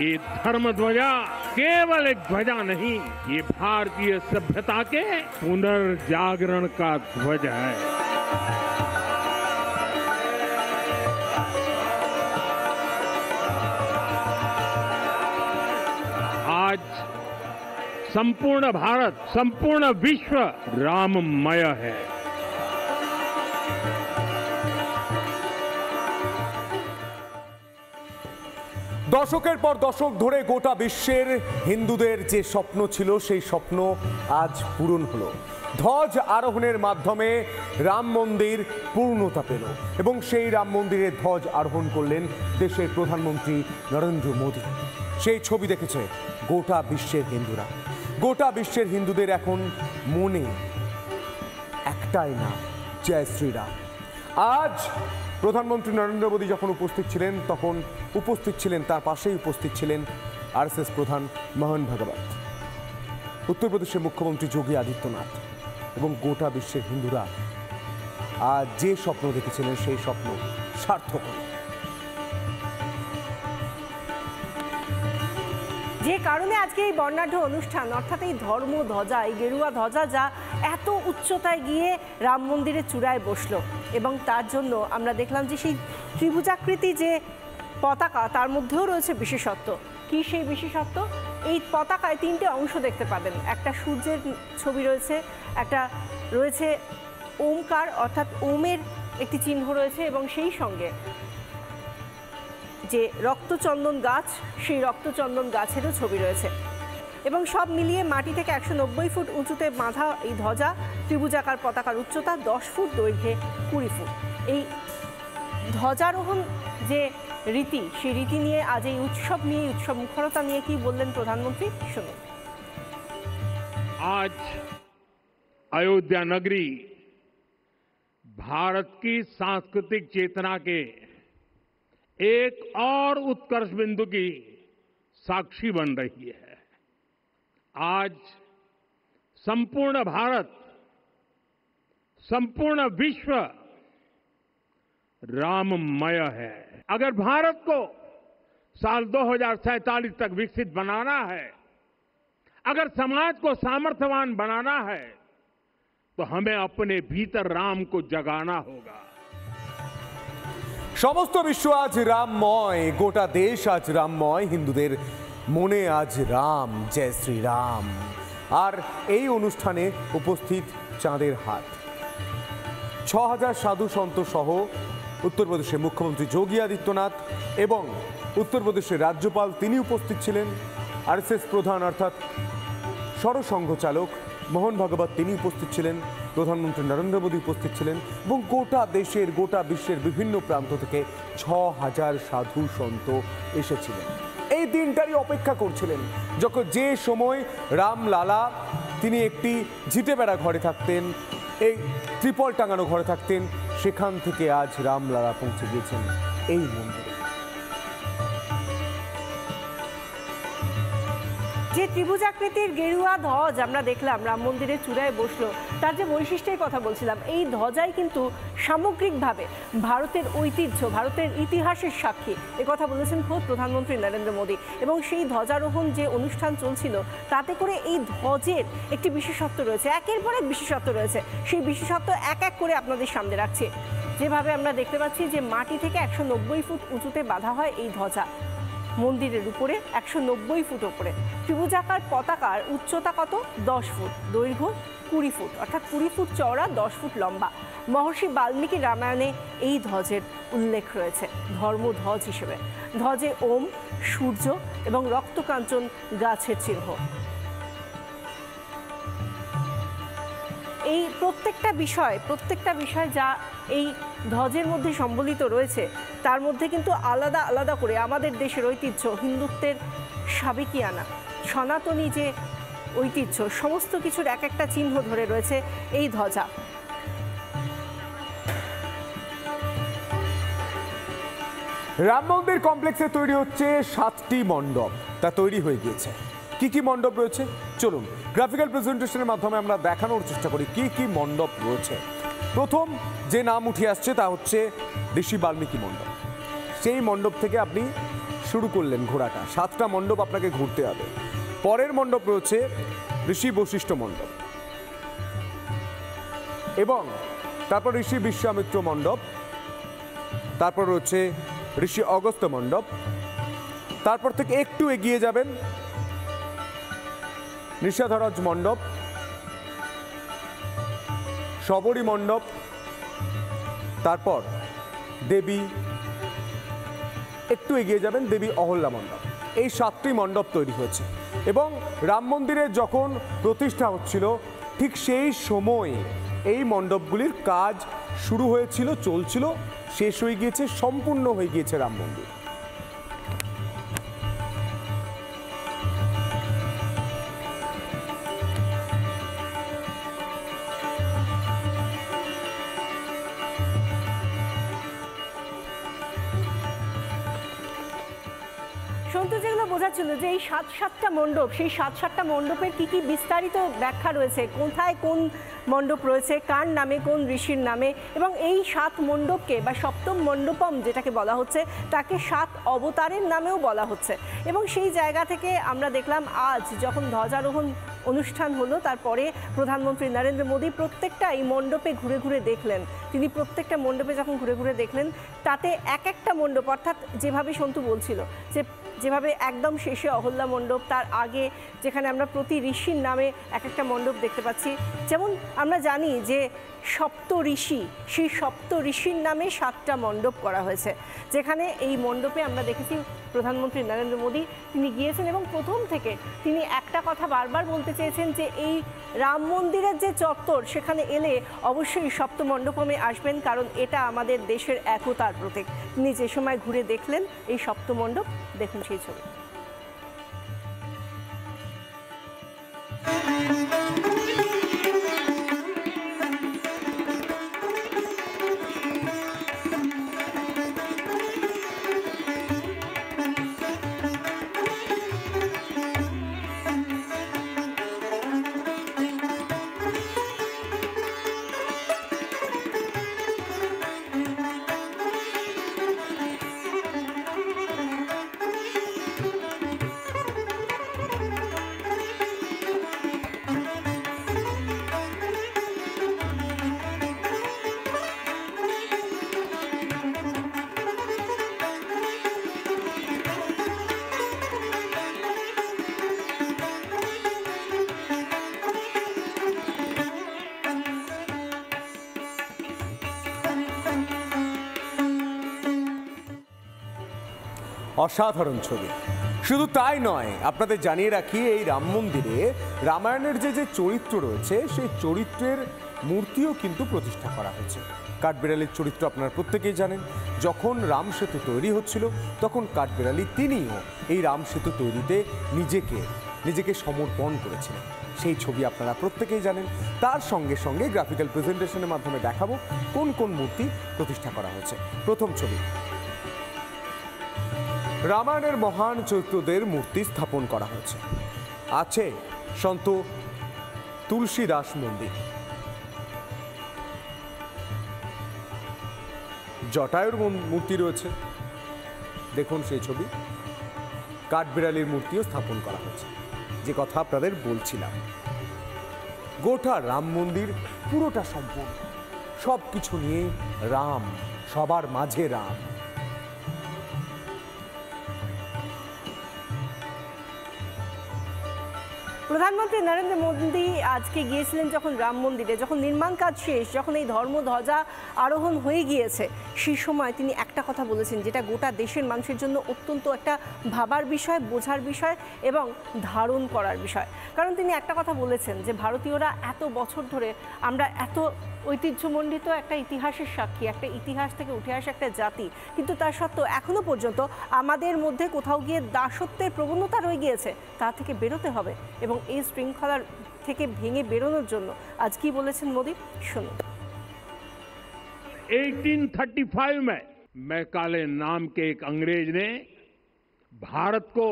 ये धर्म ध्वजा केवल एक ध्वजा नहीं, ये भारतीय सभ्यता के पुनर्जागरण का ध्वज है। आज संपूर्ण भारत, संपूर्ण विश्व राममय है। দশকের পর দশক ধরে গোটা বিশ্বের হিন্দুদের যে স্বপ্ন ছিল সেই স্বপ্ন আজ পূরণ হলো। ধ্বজ আরোহণের মাধ্যমে রাম মন্দির পূর্ণতা পেল এবং সেই রাম মন্দিরে ধ্বজ আরোহণ করলেন দেশের প্রধানমন্ত্রী নরেন্দ্র মোদী। সেই ছবি দেখেছে গোটা বিশ্বের হিন্দুরা। গোটা বিশ্বের হিন্দুদের এখন মনে একটাই নাম, জয় শ্রীরাম। আজ প্রধানমন্ত্রী নরেন্দ্র মোদী যখন উপস্থিত ছিলেন তখন উপস্থিত ছিলেন, তার পাশেই উপস্থিত ছিলেন আরএসএস প্রধান মোহন ভাগবত, উত্তরপ্রদেশের মুখ্যমন্ত্রী যোগী আদিত্যনাথ এবং গোটা বিশ্বের হিন্দুরা আজ যে স্বপ্ন দেখেছিলেন সেই স্বপ্ন সার্থক হল। যে কারণে আজকে এই বর্ণাঢ্য অনুষ্ঠান, অর্থাৎ এই ধর্ম ধ্বজা, এই গেরুয়া ধ্বজা যা এত উচ্চতায় গিয়ে রাম মন্দিরের চূড়ায় বসলো, এবং তার জন্য আমরা দেখলাম যে সেই ত্রিভুজাকৃতি যে পতাকা তার মধ্যেও রয়েছে বিশেষত্ব। কি সেই বিশেষত্ব? এই পতাকায় তিনটে অংশ দেখতে পাবেন। একটা সূর্যের ছবি রয়েছে, একটা রয়েছে ওমকার অর্থাৎ ওমের একটি চিহ্ন রয়েছে, এবং সেই সঙ্গে যে রক্তচন্দন গাছ, সেই রক্তচন্দন গাছেরও ছবি রয়েছে। এবং সব মিলিয়ে মাটি থেকে 190 ফুট উঁচুতে বাঁধা এই ধ্বজা, ত্রিভুজাকার পতাকার উচ্চতা 10 ফুট, দৈর্ঘ্যে 20 ফুট। এই ধ্বজারোহণ যে রীতি, সেই রীতি নিয়ে আজ এই উৎসব নিয়ে, উৎসব মুখরতা নিয়ে কি বললেন প্রধানমন্ত্রী, শুনুন। आज अयोध्या नगरी भारत की सांस्कृतिक चेतना के एक और उत्कर्ष बिंदु की साक्षी बन रही है। आज संपूर्ण भारत, संपूर्ण विश्व राममय है। अगर भारत को साल 2047 तक विकसित बनाना है, अगर समाज को सामर्थ्यवान बनाना है, तो हमें अपने भीतर राम को जगाना होगा। সমস্ত বিশ্ব আজ রামময়, গোটা দেশ আজ রামময়, হিন্দুদের মনে আজ রাম, জয় শ্রীরাম। আর এই অনুষ্ঠানে উপস্থিত চাঁদের হাট, 6000 সাধু সন্ত সহ উত্তরপ্রদেশের মুখ্যমন্ত্রী যোগী আদিত্যনাথ এবং উত্তরপ্রদেশের রাজ্যপাল তিনি উপস্থিত ছিলেন। আরএসএস প্রধান অর্থাৎ সরসংঘ চালক মোহন ভাগবত তিনি উপস্থিত ছিলেন, প্রধানমন্ত্রী নরেন্দ্র মোদী উপস্থিত ছিলেন এবং গোটা দেশের, গোটা বিশ্বের বিভিন্ন প্রান্ত থেকে 6000 সাধু সন্ত এসেছিলেন। এই দিনটারই অপেক্ষা করছিলেন, যখন যে সময় রামলালা তিনি একটি ঝিটে বেড়া ঘরে থাকতেন, এই ত্রিপল টাঙানো ঘরে থাকতেন, সেখান থেকে আজ রামলালা পৌঁছে গিয়েছেন এই মন্দিরে। যে ত্রিভুজাকৃতির গেরুয়া ধ্বজ আমরা দেখলাম রাম মন্দিরের চূড়ায় বসলো, তার যে বৈশিষ্ট্যের কথা বলছিলাম, এই ধ্বজাই কিন্তু সামগ্রিকভাবে ভারতের ঐতিহ্য, ভারতের ইতিহাসের সাক্ষী, কথা বলেছেন খোদ প্রধানমন্ত্রী নরেন্দ্র মোদী। এবং সেই ধ্বজারোহণ যে অনুষ্ঠান চলছিল, তাতে করে এই ধ্বজের একটি বিশেষত্ব রয়েছে, একের পর এক বিশেষত্ব রয়েছে। সেই বিশেষত্ব এক এক করে আপনাদের সামনে রাখছি। যেভাবে আমরা দেখতে পাচ্ছি যে মাটি থেকে 190 ফুট উঁচুতে বাঁধা হয় এই ধ্বজা, মন্দিরের উপরে 190 ফুট ওপরে। ত্রিভুজাকার পতাকার উচ্চতা কত? 10 ফুট, দৈর্ঘ্য 20 ফুট, অর্থাৎ 20 ফুট চওড়া, 10 ফুট লম্বা। মহর্ষি বাল্মীকি রামায়ণে এই ধ্বজের উল্লেখ রয়েছে ধর্মধ্বজ হিসেবে। ধ্বজে ওম, সূর্য এবং রক্তকাঞ্চন গাছের চিহ্ন। এই প্রত্যেকটা বিষয় যা এই ধ্বজের মধ্যে সম্বলিত রয়েছে, তার মধ্যে কিন্তু আলাদা আলাদা করে আমাদের দেশের ঐতিহ্য, হিন্দুত্বের সাবেকিয়ানা, সনাতনী যে ঐতিহ্য, সমস্ত কিছুর এক একটা চিহ্ন ধরে রয়েছে এই ধ্বজা। রাম মন্দির কমপ্লেক্সে তৈরি হচ্ছে 7টি মণ্ডপ, তা তৈরি হয়ে গিয়েছে। কি কি মণ্ডপ রয়েছে চলুন গ্রাফিক্যাল প্রেজেন্টেশনের মাধ্যমে আমরা দেখানোর চেষ্টা করি কি কি মণ্ডপ রয়েছে। প্রথম যে নাম উঠে আসছে তা হচ্ছে ঋষি বাল্মীকি মণ্ডপ। সেই মণ্ডপ থেকে আপনি শুরু করলেন ঘোরাটা। 7টা মণ্ডপ আপনাকে ঘুরতে হবে। পরের মণ্ডপ রয়েছে ঋষি বশিষ্ঠ মণ্ডপ, এবং তারপর ঋষি বিশ্বামিত্র মণ্ডপ, তারপর রয়েছে ঋষি অগস্ত্য মণ্ডপ, তারপর থেকে একটু এগিয়ে যাবেন নিষাধরাজ মণ্ডপ, শবরী মণ্ডপ, তারপর দেবী, একটু এগিয়ে যাবেন দেবী অহল্যা মণ্ডপ। এই 7টি মণ্ডপ তৈরি হয়েছে এবং রাম মন্দিরের যখন প্রতিষ্ঠা হচ্ছিল ঠিক সেই সময় এই মণ্ডপগুলির কাজ শুরু হয়েছিল, চলছিল, শেষ হয়ে গিয়েছে, সম্পূর্ণ হয়ে গিয়েছে রাম মন্দির। সন্তু, যেগুলো বোঝাচ্ছিল যে এই 7-7টা মণ্ডপ, সেই 7-7টা মণ্ডপের কি কি বিস্তারিত ব্যাখ্যা রয়েছে, কোথায় কোন মণ্ডপ রয়েছে, কার নামে, কোন ঋষির নামে, এবং এই 7 মণ্ডপকে বা সপ্তম মণ্ডপম যেটাকে বলা হচ্ছে তাকে 7 অবতারের নামেও বলা হচ্ছে। এবং সেই জায়গা থেকে আমরা দেখলাম আজ যখন ধ্বজারোহণ অনুষ্ঠান হলো, তারপরে প্রধানমন্ত্রী নরেন্দ্র মোদী প্রত্যেকটা এই মণ্ডপে ঘুরে ঘুরে দেখলেন। তিনি প্রত্যেকটা মণ্ডপে যখন ঘুরে ঘুরে দেখলেন, তাতে এক একটা মণ্ডপ, অর্থাৎ যেভাবে সন্তু বলছিল যেভাবে একদম শেষে অহল্যা মণ্ডপ, তার আগে যেখানে আমরা প্রতি ঋষির নামে এক একটা মণ্ডপ দেখতে পাচ্ছি। যেমন আমরা জানি যে সপ্ত ঋষি, সেই সপ্ত ঋষির নামে 7টা মণ্ডপ করা হয়েছে, যেখানে এই মণ্ডপে আমরা দেখেছি প্রধানমন্ত্রী নরেন্দ্র মোদী তিনি গিয়েছেন এবং প্রথম থেকে তিনি একটা কথা বারবার বলতে চেয়েছেন যে এই রাম মন্দিরের যে চত্বর, সেখানে এলে অবশ্যই সপ্ত মণ্ডপমে আসবেন, কারণ এটা আমাদের দেশের একতার প্রতীক। তিনি যে সময় ঘুরে দেখলেন এই সপ্ত মণ্ডপ, দেখুন সেই ছবি। অসাধারণ ছবি। শুধু তাই নয়, আপনাদের জানিয়ে রাখি এই রাম মন্দিরে রামায়ণের যে যে চরিত্র রয়েছে সেই চরিত্রের মূর্তিও কিন্তু প্রতিষ্ঠা করা হয়েছে। কাঠবিড়ালির চরিত্র আপনারা প্রত্যেকেই জানেন। যখন রাম সেতু তৈরি হচ্ছিল তখন কাঠবিড়ালি তিনিও এই রাম সেতু তৈরিতে নিজেকে সমর্পণ করেছিলেন। সেই ছবি আপনারা প্রত্যেকেই জানেন। তার সঙ্গে সঙ্গে গ্রাফিক্যাল প্রেজেন্টেশনের মাধ্যমে দেখাবো কোন কোন মূর্তি প্রতিষ্ঠা করা হয়েছে। প্রথম ছবি, রামায়ণের মহান চরিত্রদের মূর্তি স্থাপন করা হয়েছে। আছে সন্ত তুলসীদাস মন্দির, জটায়ুর মূর্তি রয়েছে, দেখুন সেই ছবি। কাঠবিড়ালির মূর্তিও স্থাপন করা হয়েছে। যে কথা আপনাদের বলছিলাম, গোটা রাম মন্দির পুরোটা সম্পূর্ণ, সব কিছু নিয়ে রাম, সবার মাঝে রাম। প্রধানমন্ত্রী নরেন্দ্র মোদী আজকে গিয়েছিলেন যখন রাম মন্দিরে, যখন নির্মাণ কাজ শেষ, যখন এই ধর্মধ্বজা আরোহণ হয়ে গিয়েছে, সেই সময় তিনি একটা কথা বলেছেন যেটা গোটা দেশের মানুষের জন্য অত্যন্ত একটা ভাবার বিষয়, বোঝার বিষয় এবং ধারণ করার বিষয়। কারণ তিনি একটা কথা বলেছেন যে ভারতীয়রা এত বছর ধরে আমরা এত ঐতিহ্যমণ্ডিত একটা ইতিহাসের সাক্ষী, একটা ইতিহাস থেকে উঠে আসা একটা জাতি, কিন্তু তা সত্ত্বেও এখনো পর্যন্ত আমাদের মধ্যে কোথাও গিয়ে দাসত্বের প্রবণতা রয়ে গিয়েছে। তা থেকে বেরোতে হবে এবং এই শৃঙ্খলার থেকে ভেঙে বেরোনোর জন্য আজ কি বলেছেন মোদী, শুনুন। 1835 में मैकाले नाम के एक अंग्रेज ने भारत को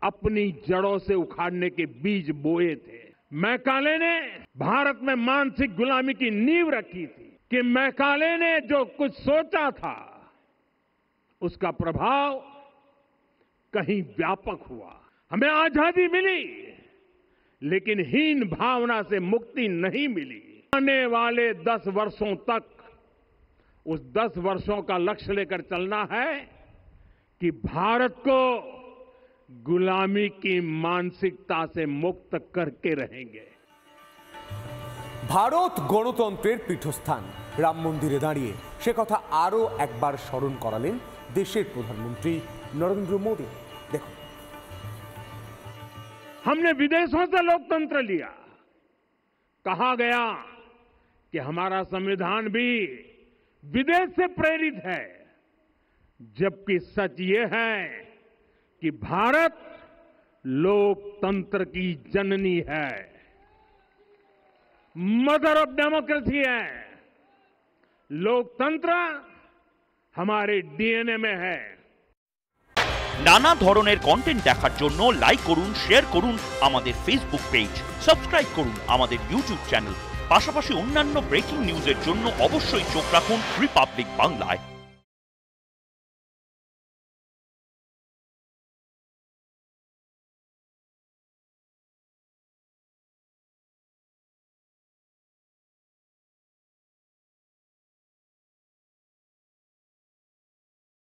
अपनी जड़ों से उखाड़ने के बीज बोए थे। मैकाले ने भारत में मानसिक गुलामी की नींव रखी थी कि मैकाले ने जो कुछ सोचा था उसका प्रभाव कहीं व्यापक हुआ। हमें आजादी मिली, लेकिन हीन भावना से मुक्ति नहीं मिली। आने वाले 10 वर्षों तक उस 10 वर्षों का लक्ष्य लेकर चलना है कि भारत को गुलामी की मानसिकता से मुक्त करके रहेंगे। ভারত গণতন্ত্রের পীঠস্থান, রাম মন্দিরে দাঁড়িয়ে সে কথা আরও একবার স্মরণ করালেন দেশের প্রধানমন্ত্রী নরেন্দ্র মোদী। দেখুন, हमने विदेशों से लोकतंत्र लिया। कहा गया कि हमारा संविधान भी विदेश से प्रेरित है, जबकि सच ये है कि भारत लोकतंत्र की जननी है, मदर ऑफ डेमोक्रेसी है। लोकतंत्र हमारे डीएनए में है। নানা ধরনের কন্টেন্ট দেখার জন্য লাইক করুন, শেয়ার করুন আমাদের ফেসবুক পেজ, সাবস্ক্রাইব করুন আমাদের ইউটিউব চ্যানেল। পাশাপাশি অন্যান্য ব্রেকিং নিউজের জন্য অবশ্যই চোখ রাখুন রিপাবলিক বাংলায়।